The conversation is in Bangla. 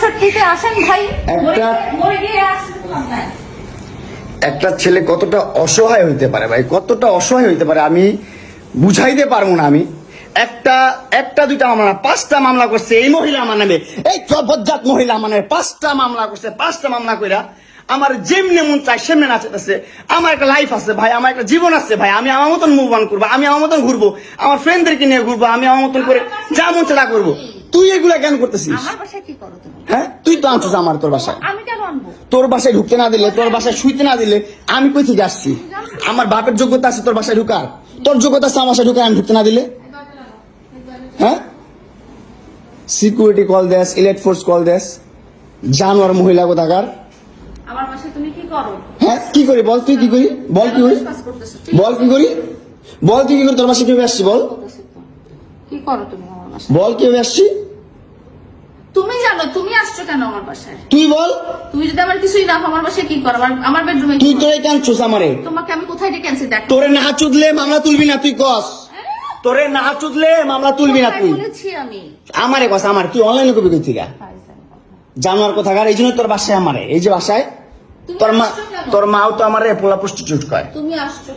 65 আসেন ভাই, মরে গিয়ে আসেন। একটা ছেলে কতটা অসহায় হইতে পারে ভাই, কতটা অসহায় হইতে পারে আমি বুঝাইতে পারবো না। আমি একটা দুইটা মামলা না, 5টা মামলা করছে এই মহিলা আমার নামে, এই বজ্জাত মহিলা আমার নামে 5টা মামলা করছে। 5টা মামলা কইরা আমার যেমনে মন চায় সেমনে নাচতেছে। আমার একটা লাইফ আছে ভাই, আমার একটা জীবন আছে ভাই, আমি আমার মতন মুভ অন করবো, আমি আমার মতন ঘুরবো, আমার ফ্রেন্ডদেরকে নিয়ে ঘুরবো, আমি আমার মতন করে যা মন চায় তা করবো। তুই এগুলা কেন করতেছিস? আমার বাসায় কি করো তুমি? হ্যাঁ, তুই তো আনছিস আমার তোর বাসায়। আমি কেন আনবো? তোর বাসায় ঢুকতে না দিলে, তোর বাসায় শুইতে না দিলে আমি কই থেকে আসছি? আমার বাপের যোগ্যতা আছে তোর বাসায় ঢুকার? তোর যোগ্যতা আছে আমার বাসায় ঢুকার আমি ঢুকতে না দিলে? হ্যাঁ, সিকিউরিটি কল দেস, ইলেট ফোর্স কল দেস, জানোয়ার মহিলা কোথাকার। আমার বাসায় তুমি কি করো? হ্যাঁ, কি করি বল? তুই কি করি বল? কি করি বল? কি করি বল? তুই কি করি? তোর বাসায় কিভাবে আসছি বল? কি করো তুমি আমার বাসায়? বল কিভাবে আসছি? তুমি জানো তুমি আসছো কেন আমার বাসায়? তুই বল। তুমি যদি আমার কিছুই না আমার বাসায় কি করো? আমার বেডরুমে তুই তোরে কাঁদছস আমারে? তোমাকে আমি কোথায় ডেকে আনছি দেখো। তোরে না চুদলে মামলা তুলবি না তুই কস? তোরে না চুদলে মামলা তুলবি না তুই? বলেছি আমি আমারে কস? আমার কি অনলাইনে কবি কই থেকে জানোয়ার কোথাকার? এই জন্য তোর বাসায় আমারে, এই যে বাসায় তোর মাও তো আমারে পোলা প্রস্টিটিউট কয়। তুমি আসছো